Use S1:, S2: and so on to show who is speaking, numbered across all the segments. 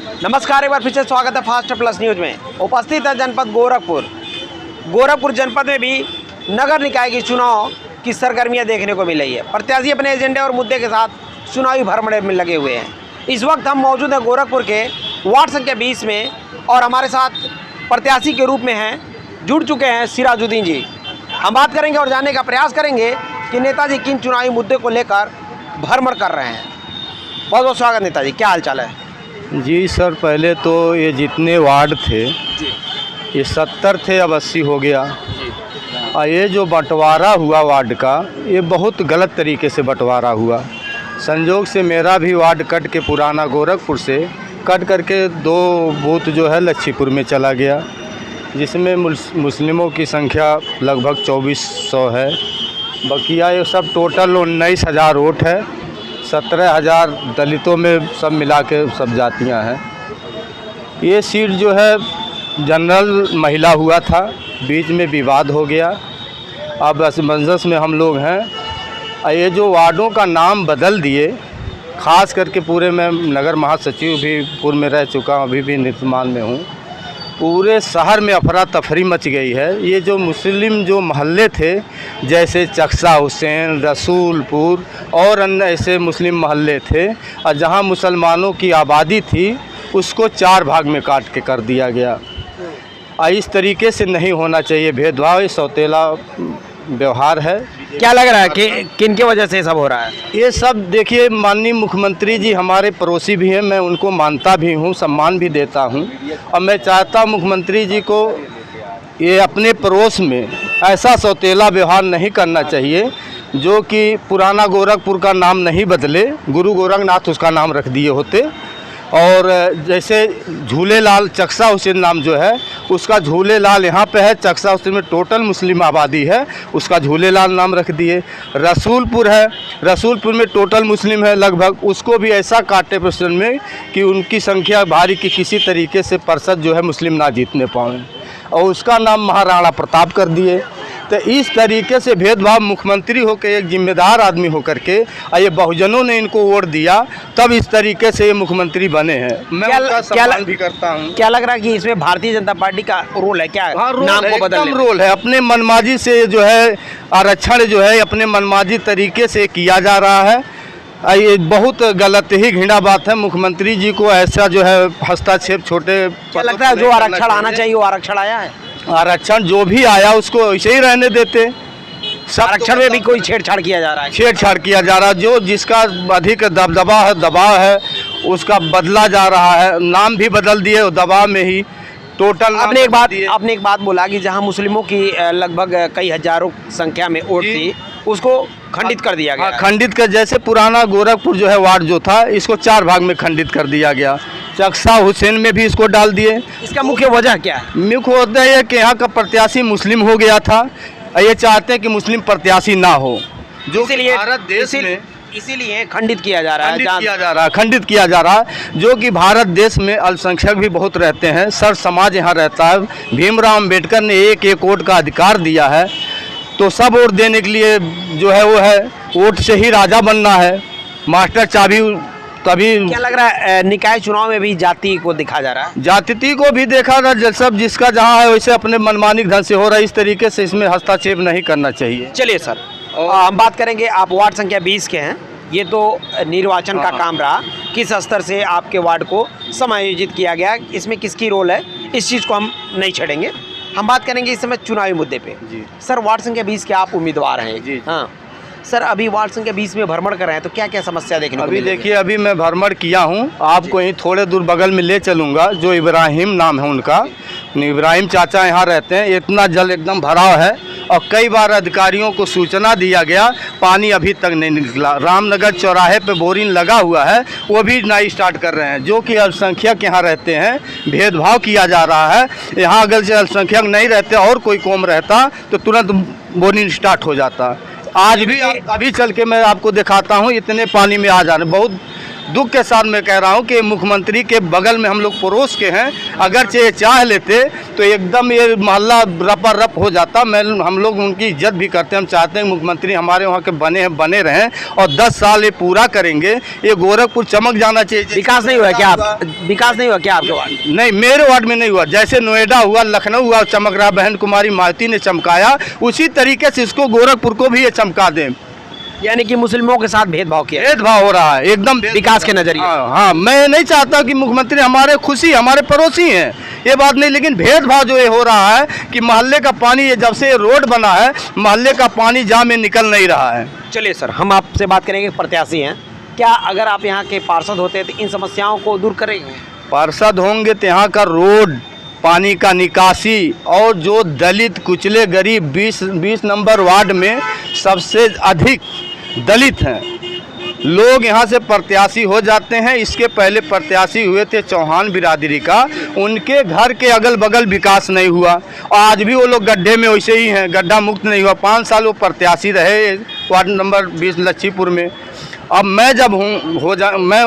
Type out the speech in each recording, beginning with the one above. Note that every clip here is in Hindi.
S1: नमस्कार, एक बार फिर से स्वागत है फास्ट प्लस न्यूज में। उपस्थित है जनपद गोरखपुर जनपद में भी नगर निकाय की चुनाव की सरगर्मियां देखने को मिल रही है। प्रत्याशी अपने एजेंडे और मुद्दे के साथ चुनावी भरमड़े में लगे हुए हैं। इस वक्त हम मौजूद हैं गोरखपुर के वार्ड संख्या 20 में और हमारे साथ प्रत्याशी के रूप में हैं, जुड़ चुके हैं सिराजुद्दीन जी। हम बात करेंगे और जानने का प्रयास करेंगे कि नेताजी किन चुनावी मुद्दे को लेकर भरमड़ कर रहे हैं। बहुत बहुत स्वागत नेताजी, क्या हाल चाल है?
S2: जी सर, पहले तो ये जितने वार्ड थे ये 70 थे, अब 80 हो गया। और ये जो बंटवारा हुआ वार्ड का, ये बहुत गलत तरीके से बंटवारा हुआ। संजोग से मेरा भी वार्ड कट के पुराना गोरखपुर से कट करके 2 बूथ जो है लच्छीपुर में चला गया, जिसमें मुस्लिमों की संख्या लगभग 2400 है। बकिया ये सब टोटल 19,000 वोट है। 17,000 दलितों में सब मिला के सब जातियाँ हैं। ये सीट जो है जनरल महिला हुआ था, बीच में विवाद हो गया। अब असमंजस में हम लोग हैं। ये जो वार्डों का नाम बदल दिए, ख़ास करके पूरे मैं नगर महासचिव भी पूर्व में रह चुका हूँ, अभी भी निर्माण में हूँ। पूरे शहर में अफरा तफरी मच गई है। ये जो मुस्लिम जो मोहल्ले थे, जैसे चक्सा हुसैन, रसूलपुर और अन्य ऐसे मुस्लिम मोहल्ले थे, और जहाँ मुसलमानों की आबादी थी उसको 4 भाग में काट के कर दिया गया। इस तरीके से नहीं होना चाहिए भेदभाव, ये सौतेला व्यवहार है।
S1: क्या लग रहा है कि किन की वजह से सब हो रहा है?
S2: ये सब देखिए, माननीय मुख्यमंत्री जी हमारे पड़ोसी भी हैं, मैं उनको मानता भी हूँ, सम्मान भी देता हूँ। और मैं चाहता हूँ मुख्यमंत्री जी को ये अपने पड़ोस में ऐसा सौतेला व्यवहार नहीं करना चाहिए, जो कि पुराना गोरखपुर का नाम नहीं बदले, गुरु गोरखनाथ उसका नाम रख दिए होते। और जैसे झूलेलाल चक्सा हुसैन नाम जो है उसका झूलेलाल यहाँ पे है, चक्सा हुसैन में टोटल मुस्लिम आबादी है, उसका झूलेलाल नाम रख दिए। रसूलपुर है, रसूलपुर में टोटल मुस्लिम है लगभग, उसको भी ऐसा काटे प्रश्न में कि उनकी संख्या भारी की किसी तरीके से पार्षद जो है मुस्लिम ना जीतने पाएँ, और उसका नाम महाराणा प्रताप कर दिए। तो इस तरीके से भेदभाव, मुख्यमंत्री होकर एक जिम्मेदार आदमी होकर के, और ये बहुजनों ने इनको वोट दिया, तब इस तरीके से ये मुख्यमंत्री बने हैं। मैं उनका सम्मान भी करता हूँ।
S1: क्या लग रहा है कि इसमें भारतीय जनता पार्टी का रोल है? क्या
S2: हाँ,
S1: नाम को बदलने में
S2: रोल है। अपने मनमाजी से जो है आरक्षण जो है अपने मनमाजी तरीके से किया जा रहा है। ये बहुत गलत ही घृणा बात है। मुख्यमंत्री जी को ऐसा जो है हस्तक्षेप छोटे,
S1: क्या लगता है जो आरक्षण आना चाहिए वो आरक्षण आया है?
S2: आरक्षण जो भी आया उसको ऐसे ही रहने देते।
S1: आरक्षण में भी कोई छेड़छाड़ किया जा रहा है?
S2: छेड़छाड़ किया जा रहा है। जो जिसका अधिक दबदबा है, दबाव है, उसका बदला जा रहा है। नाम भी बदल दिए दबाव में ही टोटल।
S1: आपने एक बात बोला कि जहां मुस्लिमों की लगभग कई हजारों संख्या में वोट थी, उसको खंडित कर दिया गया।
S2: खंडित कर, जैसे पुराना गोरखपुर जो है वार्ड जो था, इसको 4 भाग में खंडित कर दिया गया। चक्सा हुसैन में भी इसको डाल दिए।
S1: इसका मुख्य वजह क्या है?
S2: मुख्य वजह है कि यहाँ का प्रत्याशी मुस्लिम हो गया था। ये चाहते हैं कि मुस्लिम प्रत्याशी ना हो, जो भारत देश में
S1: इसीलिए खंडित किया जा रहा है।
S2: खंडित किया जा रहा है, जो कि भारत देश में अल्पसंख्यक भी बहुत रहते हैं, सर समाज यहाँ रहता है। भीमराव अम्बेडकर ने एक वोट का अधिकार दिया है, तो सब वोट देने के लिए जो है वो है वोट से ही राजा बनना है, मास्टर चाबी। तभी
S1: क्या लग रहा है निकाय चुनाव में भी जाति को देखा जा रहा है?
S2: जाति को भी देखा रहा है। सब जिसका जहाँ है वैसे अपने मनमानी ढंग से हो रहा है। इस तरीके से इसमें हस्तक्षेप नहीं करना चाहिए।
S1: चलिए सर, हम बात करेंगे, आप वार्ड संख्या 20 के हैं। ये तो निर्वाचन का काम रहा, किस स्तर से आपके वार्ड को समायोजित किया गया, इसमें किसकी रोल है, इस चीज़ को हम नहीं छेड़ेंगे। हम बात करेंगे इस समय चुनावी मुद्दे पे।
S2: जी
S1: सर, वार्ड संख्या 20 के आप उम्मीदवार हैं।
S2: जी।
S1: हाँ सर, अभी वार्ड संख्या 20 में भ्रमण कर रहे हैं, तो क्या क्या समस्या देखने को
S2: अभी
S1: मिलेगी?
S2: देखिए, अभी मैं भ्रमण किया हूँ, आपको यहीं थोड़े दूर बगल में ले चलूँगा। जो इब्राहिम नाम है उनका, इब्राहिम चाचा यहाँ रहते हैं। इतना जल एकदम भराव है, और कई बार अधिकारियों को सूचना दिया गया, पानी अभी तक नहीं निकला। रामनगर चौराहे पे बोरिंग लगा हुआ है, वो भी नहीं स्टार्ट कर रहे हैं, जो कि अल्पसंख्यक यहाँ रहते हैं। भेदभाव किया जा रहा है। यहाँ अगर से अल्पसंख्यक नहीं रहते और कोई कौम रहता तो तुरंत बोरिंग स्टार्ट हो जाता। आज भी अभी चल के मैं आपको दिखाता हूँ, इतने पानी में आ जा रहे, बहुत दुख के साथ मैं कह रहा हूँ कि मुख्यमंत्री के बगल में हम लोग पड़ोस के हैं, अगरचे ये चाह लेते तो एकदम ये मोहल्ला रपा रप हो जाता। हम लोग उनकी इज्जत भी करते हैं, हम चाहते हैं मुख्यमंत्री हमारे वहाँ के बने रहें और 10 साल ये पूरा करेंगे। ये गोरखपुर चमक जाना चाहिए।
S1: विकास नहीं हुआ क्या विकास नहीं हुआ क्या आपके वार्ड?
S2: नहीं, मेरे वार्ड में नहीं हुआ। जैसे नोएडा हुआ, लखनऊ हुआ, चमक रहा, बहन कुमारी मालती ने चमकाया, उसी तरीके से इसको गोरखपुर को भी ये चमका दें।
S1: यानी कि मुस्लिमों के साथ भेदभाव
S2: हो रहा है एकदम
S1: विकास के नजरिए।
S2: हाँ, मैं नहीं चाहता कि मुख्यमंत्री हमारे पड़ोसी हैं, ये बात नहीं, लेकिन भेदभाव जो ये हो रहा है कि मोहल्ले का पानी, ये जब से रोड बना है मोहल्ले का पानी जाम में निकल नहीं रहा है।
S1: चलिए सर, हम आपसे बात करेंगे, प्रत्याशी हैं, क्या अगर आप यहाँ के पार्षद होते तो इन समस्याओं को दूर करेंगे?
S2: पार्षद होंगे तो यहाँ का रोड, पानी का निकासी और जो दलित कुचले गरीब 20 नंबर वार्ड में सबसे अधिक दलित हैं लोग यहाँ से प्रत्याशी हो जाते हैं। इसके पहले प्रत्याशी हुए थे चौहान बिरादरी का, उनके घर के अगल बगल विकास नहीं हुआ और आज भी वो लोग गड्ढे में वैसे ही हैं, गड्ढा मुक्त नहीं हुआ। 5 साल वो प्रत्याशी रहे वार्ड नंबर 20 लच्छीपुर में। अब मैं जब मैं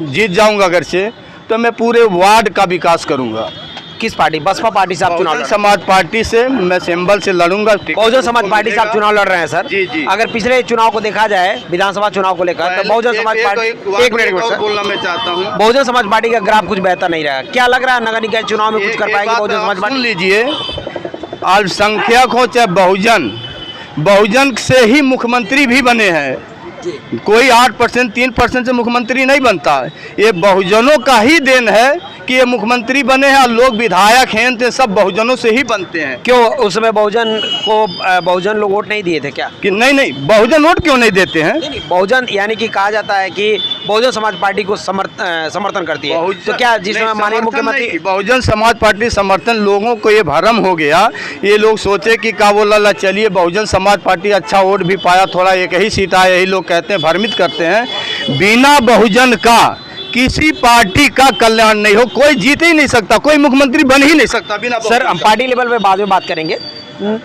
S2: जीत जाऊँगा अगर से, तो मैं पूरे वार्ड का विकास करूँगा।
S1: किस पार्टी? बसपा पार्टी से आप चुनाव लड़?
S2: समाज पार्टी से मैं सिंबल से लड़ूंगा।
S1: बहुजन समाज पार्टी से आप चुनाव लड़ रहे हैं सर?
S2: जी।
S1: अगर पिछले चुनाव को देखा जाए, विधानसभा चुनाव को लेकर, तो बहुजन समाज पार्टी, एक मिनट सर
S2: बोलना मैं चाहता हूँ,
S1: बहुजन समाज पार्टी का ग्राफ कुछ बेहतर नहीं रहा। क्या लग रहा है नगर निकाय चुनाव में कुछ कर पाएगी बहुजन समाज पार्टी?
S2: सुन लीजिए, अल्पसंख्यक हो चाहे बहुजन से ही मुख्यमंत्री भी बने हैं। कोई 8% 3% से मुख्यमंत्री नहीं बनता है। ये बहुजनों का ही देन है कि ये मुख्यमंत्री बने हैं और लोग विधायक हैं तो सब बहुजनों से ही बनते हैं।
S1: क्यों उसमें बहुजन लोग वोट नहीं दिए थे क्या?
S2: कि नहीं, बहुजन वोट क्यों नहीं देते हैं?
S1: नहीं, बहुजन यानी कि कहा जाता है कि बहुजन समाज पार्टी को समर्थन करती है, तो क्या जिस समय माननीय मुख्यमंत्री
S2: बहुजन समाज पार्टी समर्थन, लोगों को ये भ्रम हो गया, ये लोग सोचे कि का बोला चलिए बहुजन समाज पार्टी अच्छा वोट भी पाया, थोड़ा एक ही सीट आया, यही लोग कहते हैं, भ्रमित करते हैं। बिना बहुजन का किसी पार्टी का कल्याण नहीं हो, कोई जीत ही नहीं सकता, कोई मुख्यमंत्री बन ही नहीं सकता बिना।
S1: सर, हम पार्टी लेवल पे बाद में बात करेंगे,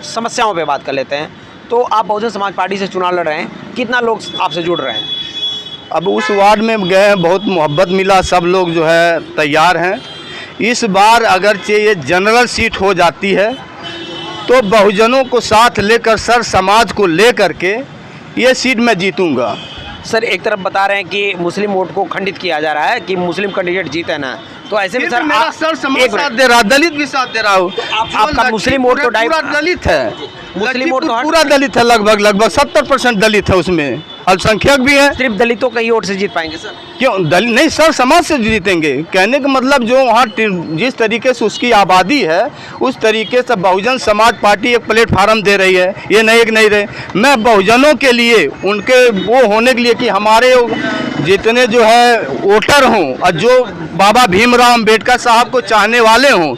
S1: समस्याओं पे बात कर लेते हैं। तो आप बहुजन समाज पार्टी से चुनाव लड़ रहे हैं, कितना लोग आपसे जुड़ रहे हैं?
S2: अब उस वार्ड में गए, बहुत मोहब्बत मिला, सब लोग जो है तैयार हैं। इस बार अगर ये जनरल सीट हो जाती है तो बहुजनों को साथ लेकर, सर समाज को लेकर के ये सीट मैं जीतूंगा।
S1: सर, एक तरफ बता रहे हैं कि मुस्लिम वोट को खंडित किया जा रहा है कि मुस्लिम कैंडिडेट जीते ना, तो ऐसे में सर
S2: मेरा सर समाज साथ दे रहा, दलित भी साथ दे रहा हूँ।
S1: आपका मुस्लिम वोट तो
S2: पूरा दलित है,
S1: मुस्लिम वोट तो
S2: पूरा दलित है, लगभग 70% दलित है, उसमें अल्पसंख्यक भी है।
S1: सिर्फ दलितों का ही वोट से जीत पाएंगे सर?
S2: क्यों दलित नहीं सर, समाज से जीतेंगे। कहने का मतलब जो वहाँ जिस तरीके से उसकी आबादी है, उस तरीके से बहुजन समाज पार्टी एक प्लेटफार्म दे रही है। ये नहीं रहे, मैं बहुजनों के लिए, उनके वो होने के लिए कि हमारे जितने जो है वोटर हों और जो बाबा भीमराव अंबेडकर साहब को चाहने वाले हों,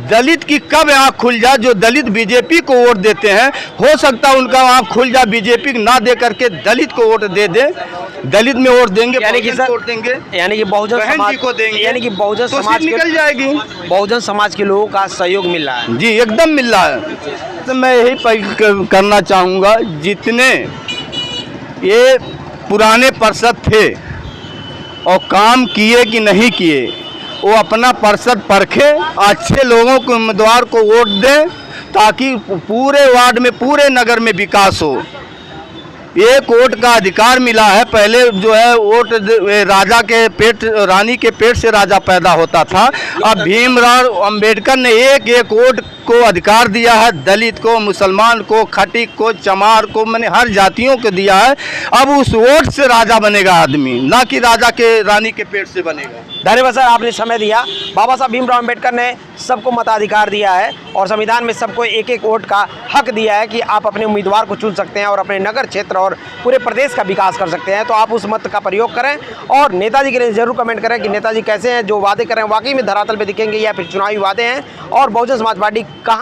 S2: दलित की कब आँख खुल जाए। जो दलित बीजेपी को वोट देते हैं, हो सकता है उनका आँख खुल जाए, बीजेपी ना दे करके दलित को वोट दे दे, दलित में वोट देंगे,
S1: यानी कि सर
S2: वोट देंगे,
S1: यानी कि बहुजन समाज
S2: को देंगे,
S1: यानी कि बहुजन
S2: तो
S1: समाज
S2: निकल जाएगी।
S1: बहुजन समाज के लोगों का सहयोग मिल रहा है?
S2: जी, एकदम मिल रहा है। तो मैं यही करना चाहूँगा, जितने ये पुराने पार्षद थे और काम किए कि नहीं किए, वो अपना पार्षद परखे, अच्छे लोगों को, उम्मीदवार को वोट दें, ताकि पूरे वार्ड में, पूरे नगर में विकास हो। एक वोट का अधिकार मिला है। पहले जो है वोट राजा के पेट, रानी के पेट से राजा पैदा होता था। अब भीमराव अंबेडकर ने एक वोट को अधिकार दिया है, दलित को, मुसलमान को, खटीक को, चमार को, मैंने हर जातियों को दिया है। अब उस वोट से राजा बनेगा आदमी, ना कि राजा के, रानी के पेट से बनेगा।
S1: धन्यवाद सर, आपने समय दिया। बाबा साहब भीमराव अंबेडकर ने सबको मताधिकार दिया है और संविधान में सबको एक वोट का हक दिया है कि आप अपने उम्मीदवार को चुन सकते हैं और अपने नगर क्षेत्र और पूरे प्रदेश का विकास कर सकते हैं। तो आप उस मत का प्रयोग करें और नेताजी के लिए जरूर कमेंट करें कि नेताजी कैसे हैं, जो वादे कर रहे हैं वाकई में धरातल पे दिखेंगे या फिर चुनावी वादे हैं, और बहुजन समाज पार्टी कहाँ